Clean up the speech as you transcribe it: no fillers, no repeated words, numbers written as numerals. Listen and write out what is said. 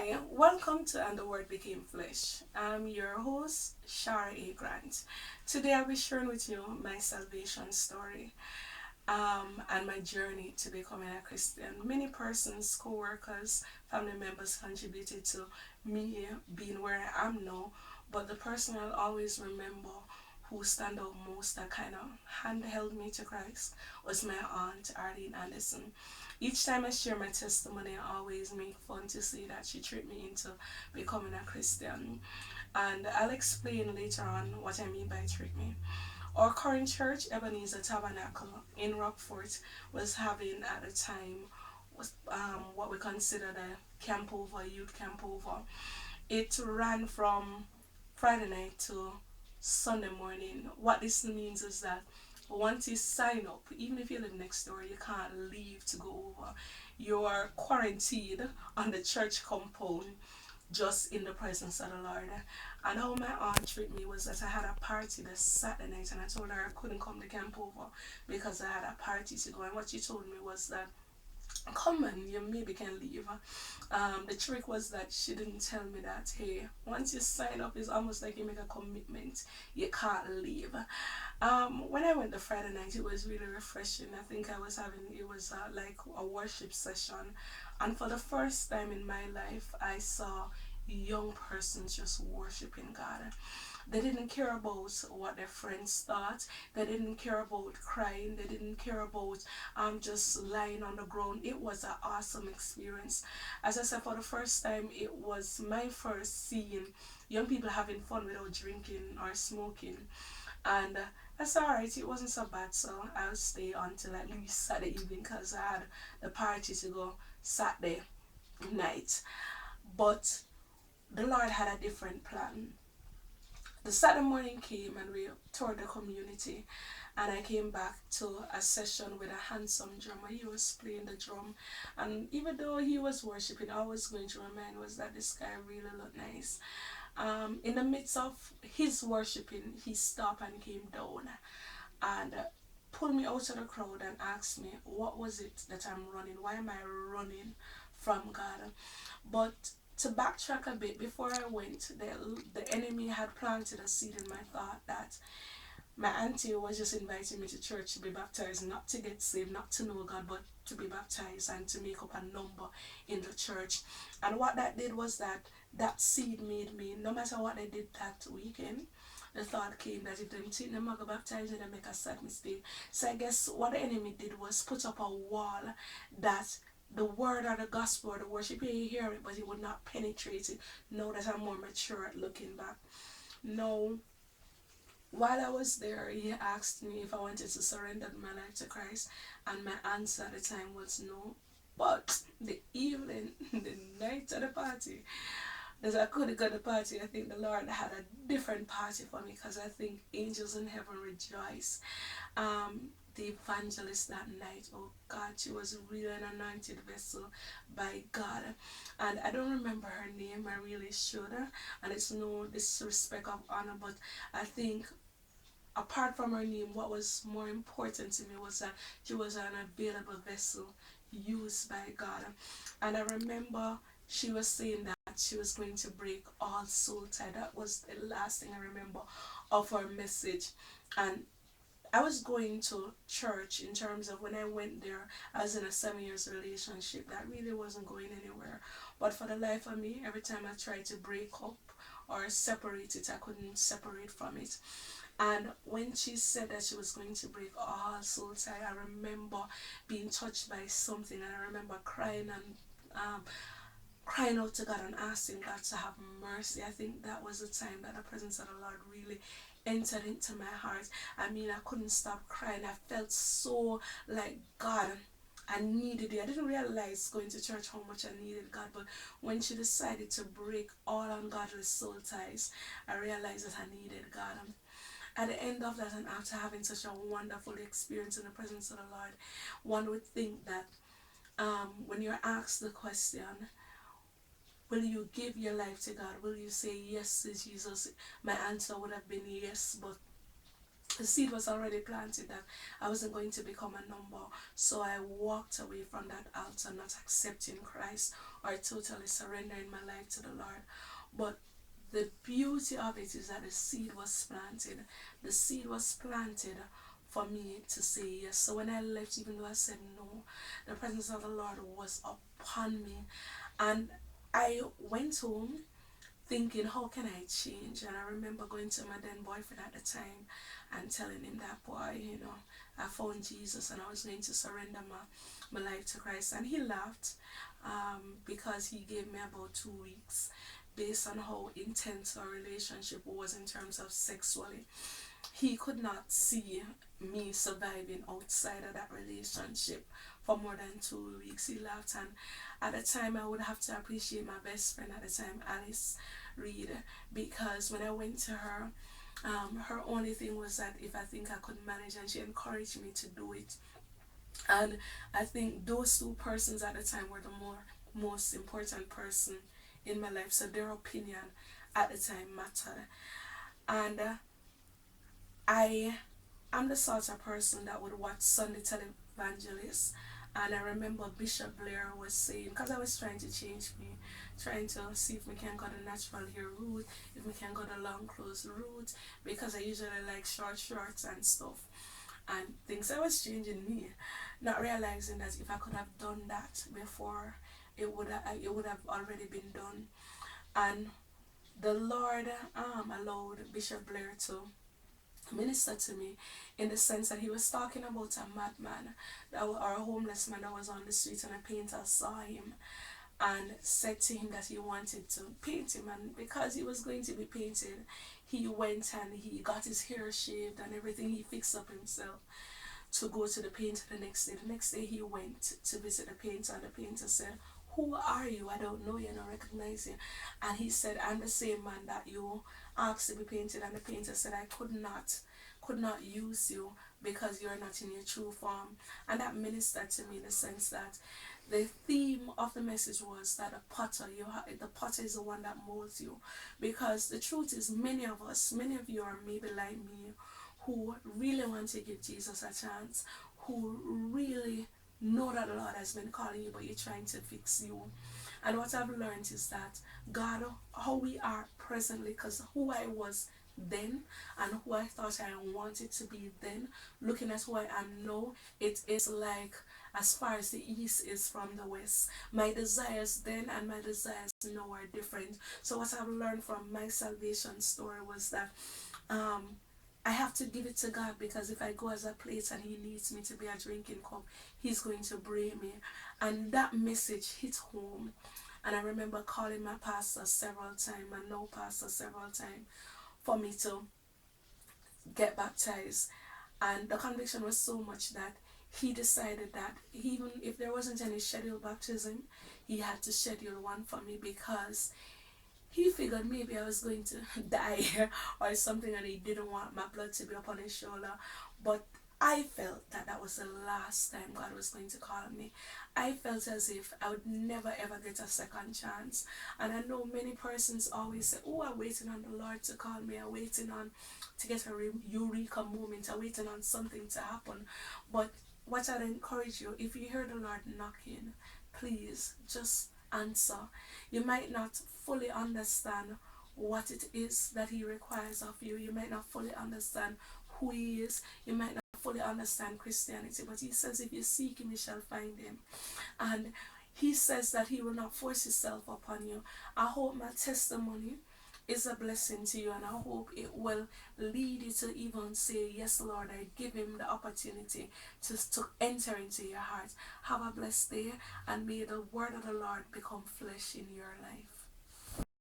Hi, welcome to And the Word Became Flesh. I'm your host, Shara A. Grant. Today I'll be sharing with you my salvation story and my journey to becoming a Christian. Many persons, co workers, family members contributed to me being where I am now, but the person I'll always remember who stand out most that kind of handheld me to Christ was my aunt Arlene Anderson. Each time I share my testimony, I always make fun to say that she tricked me into becoming a Christian. And I'll explain later on what I mean by trick me. Our current church, Ebenezer Tabernacle in Rockfort, was having at the time was what we consider the camp over, youth camp over. It ran from Friday night to Sunday morning. What this means is that once you sign up, even if you live next door, you can't leave to go over. You're quarantined on the church compound just in the presence of the Lord. And how my aunt treated me was that I had a party the Saturday night and I told her I couldn't come to camp over because I had a party to go. And what she told me was that come on, you maybe can leave. The trick was that she didn't tell me that, hey, once you sign up, it's almost like you make a commitment. You can't leave. When I went the Friday night, it was really refreshing. I think it was like a worship session. And for the first time in my life, I saw young persons just worshiping God. They didn't care about what their friends thought. They didn't care about crying. They didn't care about just lying on the ground. It was an awesome experience. As I said, for the first time, it was my first seeing young people having fun without drinking or smoking. And that's alright, it wasn't so bad, so I'll stay until at least Saturday evening because I had the party to go Saturday night. But the Lord had a different plan. The Saturday morning came and we toured the community, and I came back to a session with a handsome drummer. He was playing the drum, and even though he was worshiping, all I was going through my mind was that this guy really looked nice. In the midst of his worshiping, he stopped and came down and pulled me out of the crowd and asked me, what was it that I'm running? Why am I running from God? But to backtrack a bit, before I went, the enemy had planted a seed in my thought that my auntie was just inviting me to church to be baptized, not to get saved, not to know God, but to be baptized and to make up a number in the church. And what that did was that seed made me, no matter what they did that weekend, the thought came that if them take them go baptized, they make a sad mistake. So I guess what the enemy did was put up a wall that the word or the gospel or the worship, you hear it, but it would not penetrate it. Now that I'm more mature at looking back. No, while I was there, he asked me if I wanted to surrender my life to Christ, and my answer at the time was no. But the evening, the night of the party, as I couldn't go to the party, I think the Lord had a different party for me because I think angels in heaven rejoice. The evangelist that night, oh God, she was really an anointed vessel by God. And I don't remember her name, I really should. And it's no disrespect of honor, but I think apart from her name, what was more important to me was that she was an available vessel used by God. And I remember she was saying that she was going to break all soul tie. That was the last thing I remember of her message. And I was going to church in terms of when I went there, I was in a 7 years relationship that really wasn't going anywhere. But for the life of me, every time I tried to break up or separate it, I couldn't separate from it. And when she said that she was going to break all soul tie, I remember being touched by something, and I remember crying out to God and asking God to have mercy. I think that was the time that the presence of the Lord really entered into my heart. I mean, I couldn't stop crying. I felt so like God. I needed it. I didn't realize going to church how much I needed God, but when she decided to break all ungodly soul ties, I realized that I needed God. At the end of that, and after having such a wonderful experience in the presence of the Lord, one would think that when you're asked the question, will you give your life to God? Will you say yes to Jesus? My answer would have been yes, but The seed was already planted that I wasn't going to become a number. So I walked away from that altar, not accepting Christ or totally surrendering my life to the Lord. But the beauty of it is that the seed was planted. The seed was planted for me to say yes. So when I left, even though I said no, the presence of the Lord was upon me. And I went home thinking, how can I change? And I remember going to my then boyfriend at the time and telling him that, boy, I found Jesus and I was going to surrender my life to Christ. And he laughed, because he gave me about 2 weeks based on how intense our relationship was in terms of sexually. He could not see me surviving outside of that relationship for more than 2 weeks. He laughed, and at the time I would have to appreciate my best friend at the time, Alice Reed, because when I went to her, her only thing was that if I think I could manage, and she encouraged me to do it. And I think those two persons at the time were the most important person in my life, so their opinion at the time mattered. And I am the sort of person that would watch Sunday televangelists. And I remember Bishop Blair was saying, because I was trying to change me, trying to see if we can go the natural hair route, if we can go the long clothes route, because I usually like short shorts and stuff and things. I was changing me, not realizing that if I could have done that before, it would have already been done. And the Lord allowed Bishop Blair to minister to me in the sense that he was talking about a madman or a homeless man that was on the street, and a painter saw him and said to him that he wanted to paint him, and because he was going to be painted, he went and he got his hair shaved and everything. He fixed up himself to go to the painter the next day. The next day he went to visit the painter, and the painter said, who are you? I don't know you, I don't recognize you. And he said, I'm the same man that you asked to be painted. And the painter said, I could not use you because you're not in your true form. And that ministered to me in the sense that the theme of the message was that the potter is the one that molds you. Because the truth is, many of us, many of you are maybe like me, who really want to give Jesus a chance, who really know that the Lord has been calling you, but you're trying to fix you. And what I've learned is that God, how we are presently, because who I was then and who I thought I wanted to be then, looking at who I am now, it is like as far as the east is from the west. My desires then and my desires now are different. So what I've learned from my salvation story was that um, I have to give it to God, because if I go as a plate and he needs me to be a drinking cup, he's going to bring me. And that message hit home. And I remember calling my pastor several times, my no pastor several times, for me to get baptized. And the conviction was so much that he decided that even if there wasn't any scheduled baptism, he had to schedule one for me, because he figured maybe I was going to die or something, and he didn't want my blood to be upon his shoulder. But I felt that that was the last time God was going to call me. I felt as if I would never ever get a second chance. And I know many persons always say, oh, I'm waiting on the Lord to call me. I'm waiting on to get a eureka moment. I'm waiting on something to happen. But what I'd encourage you, if you hear the Lord knocking, please just answer. You might not fully understand what it is that he requires of you. You might not fully understand who he is. You might not fully understand Christianity. But he says, if you seek him, you shall find him. And he says that he will not force himself upon you. I hope my testimony is a blessing to you, and I hope it will lead you to even say, yes, Lord, I give him the opportunity to enter into your heart. Have a blessed day, and may the word of the Lord become flesh in your life.